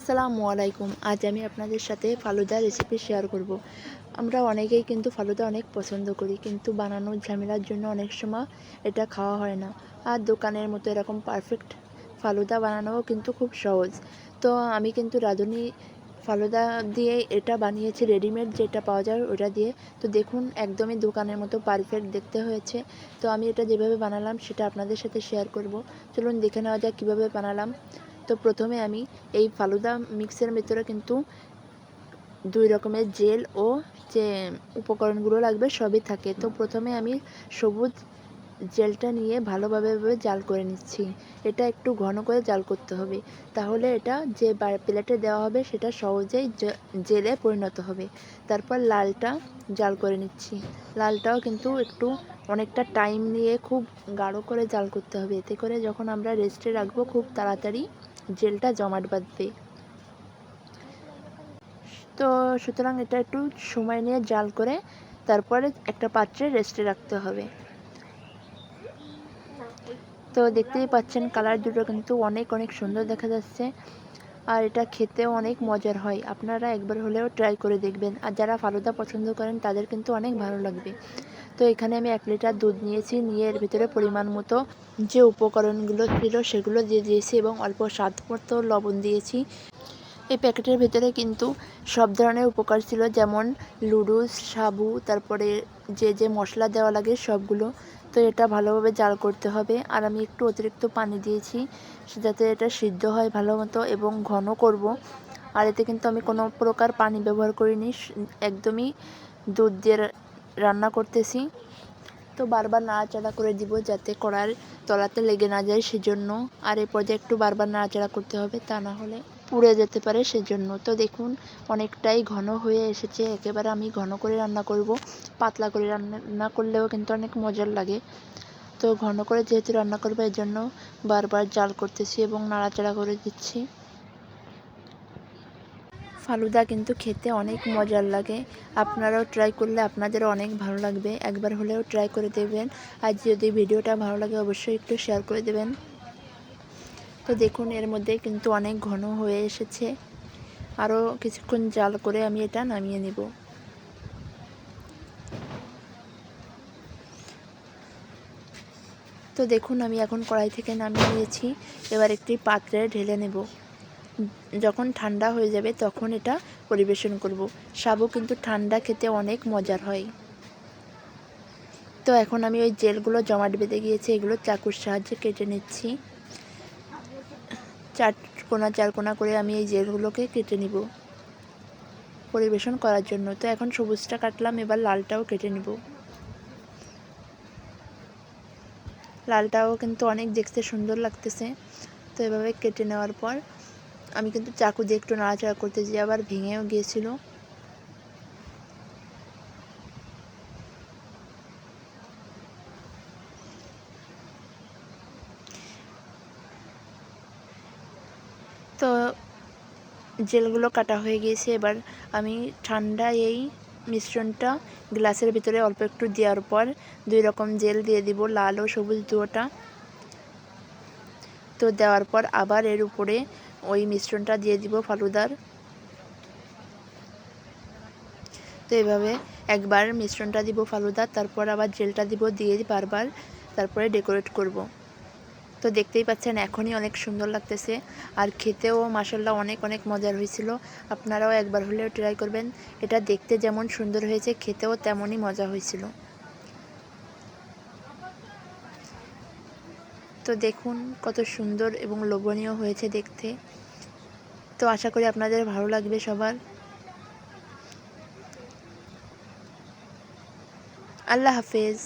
আসসালামু আলাইকুম। আজ আমি আপনাদের সাথে ফালুদা রেসিপি শেয়ার করব। আমরা অনেকেই কিন্তু ফালুদা অনেক পছন্দ করি, কিন্তু বানানোর ঝামেলার জন্য অনেক সময় এটা খাওয়া হয় না। আর দোকানের মতো এরকম পারফেক্ট ফালুদা বানানোও কিন্তু খুব সহজ। তো আমি কিন্তু রাঁধুনি ফালুদা দিয়ে এটা বানিয়েছি, রেডিমেড যেটা পাওয়া যায় ওটা দিয়ে। তো দেখুন, একদমই দোকানের মতো পারফেক্ট দেখতে হয়েছে। তো আমি এটা যেভাবে বানালাম সেটা আপনাদের সাথে শেয়ার করব। চলুন দেখে নেওয়া যাক কীভাবে বানালাম। তো প্রথমে আমি এই ফালুদা মিক্সের ভেতরে কিন্তু 2 রকমের জেল ও যে উপকরণগুলো লাগবে সবই থাকে। তো প্রথমে আমি সবুজ জেলটা নিয়ে ভালোভাবে জাল করে নিচ্ছি। এটা একটু ঘন করে জাল করতে হবে, তাহলে এটা যে প্লেটে দেওয়া হবে সেটা সহজেই জেলে পরিণত হবে। তারপর লালটা জাল করে নিচ্ছি। লালটাও কিন্তু একটু অনেকটা টাইম নিয়ে খুব গাঢ় করে জাল করতে হবে, এতে করে যখন আমরা রেস্টে রাখবো খুব তাড়াতাড়ি জেলটা জমাট বাঁধবে। তো সুতরাং এটা একটু সময় নিয়ে জাল করে তারপরে একটা পাত্রে রেস্টে রাখতে হবে। তো দেখতেই পাচ্ছেন কালার দুটো কিন্তু অনেক অনেক সুন্দর দেখা যাচ্ছে, আর এটা খেতেও অনেক মজার হয়। আপনারা একবার হলেও ট্রাই করে দেখবেন, আর যারা ফালুদা পছন্দ করেন তাদের কিন্তু অনেক ভালো লাগবে। তো এখানে আমি 1 লিটার দুধ নিয়েছি, নিয়ে এর ভিতরে পরিমাণ মতো যে উপকরণগুলো ছিল সেগুলো দিয়ে দিয়েছি এবং অল্প স্বাদ মতো লবণ দিয়েছি। এই প্যাকেটের ভেতরে কিন্তু সব ধরনের উপকার ছিল, যেমন লুডুস, সাবু, তারপরে যে মশলা দেওয়া লাগে সবগুলো। তো এটা ভালোভাবে জাল করতে হবে, আর আমি একটু অতিরিক্ত পানি দিয়েছি যাতে এটা সিদ্ধ হয় ভালো মতো এবং ঘন করব। আর এতে কিন্তু আমি কোনো প্রকার পানি ব্যবহার করিনি, একদমই দুধ দিয়ে রান্না করতেছি। তো বারবার নাড়াচাড়া করে দিব যাতে কড়ার তলাতে লেগে না যায় সেজন্য। আর এই পর্যায়ে একটু বারবার নাড়াচাড়া করতে হবে, তা না হলে পুড়ে যেতে পারে সেজন্য। তো দেখুন অনেকটাই ঘন হয়ে এসেছে, একেবারে আমি ঘন করে রান্না করব। পাতলা করে রান্না করলেও কিন্তু অনেক মজার লাগে। তো ঘন করে যেহেতু রান্না করবো এর জন্য বারবার জাল করতেছি এবং নাড়াচাড়া করে দিচ্ছি। ফালুদা কিন্তু খেতে অনেক মজার লাগে। আপনারাও ট্রাই করলে আপনাদেরও অনেক ভালো লাগবে, একবার হলেও ট্রাই করে দেবেন। আর যদি ভিডিওটা ভালো লাগে অবশ্যই একটু শেয়ার করে দেবেন। তো দেখুন এর মধ্যে কিন্তু অনেক ঘন হয়ে এসেছে, আরও কিছুক্ষণ জাল করে আমি এটা নামিয়ে নেব। তো দেখুন আমি এখন কড়াই থেকে নামিয়ে নিয়েছি, এবার একটি পাত্রে ঢেলে নেব। যখন ঠান্ডা হয়ে যাবে তখন এটা পরিবেশন করব। সাবু কিন্তু ঠান্ডা খেতে অনেক মজার হয়। তো এখন আমি ওই জেলগুলো জমাট বেঁধে গিয়েছে এগুলো চাকুর সাহায্যে কেটে নিচ্ছি। 4 কোণা করে আমি এই জেলগুলোকে কেটে নিব পরিবেশন করার জন্য। তো এখন সবুজটা কাটলাম, এবার লালটাও কেটে নিব। লালটাও কিন্তু অনেক দেখতে সুন্দর লাগতেছে। তো এভাবে কেটে নেওয়ার পর আমি কিন্তু চাকু দিয়ে একটু নাড়াচাড়া করতে যেয়ে আবার ভেঙেও গিয়েছিল। তো জেলগুলো কাটা হয়ে গিয়েছে, এবার আমি ঠান্ডা এই মিশ্রণটা গ্লাসের ভিতরে অল্প একটু দেওয়ার পর 2 রকম জেল দিয়ে দিব, লাল ও সবুজ দুটোটা। তো দেওয়ার পর আবার এর উপরে ওই মিশ্রণটা দিয়ে দিব ফালুদার। তো এভাবে একবার মিশ্রণটা দিব ফালুদার, তারপর আবার জেলটা দিব, দিয়ে বারবার তারপরে ডেকোরেট করব। তো দেখতেই পাচ্ছেন এখনই অনেক সুন্দর লাগতেছে, আর খেতেও মাশাআল্লাহ অনেক অনেক মজার হয়েছিল। আপনারাও একবার হলেও ট্রাই করবেন। এটা দেখতে যেমন সুন্দর হয়েছে খেতেও তেমনই মজা হয়েছিল। তো দেখুন কত সুন্দর এবং লোভনীয় হয়েছে দেখতে। তো আশা করি আপনাদের ভালো লাগবে সবার। আল্লাহ হাফেজ।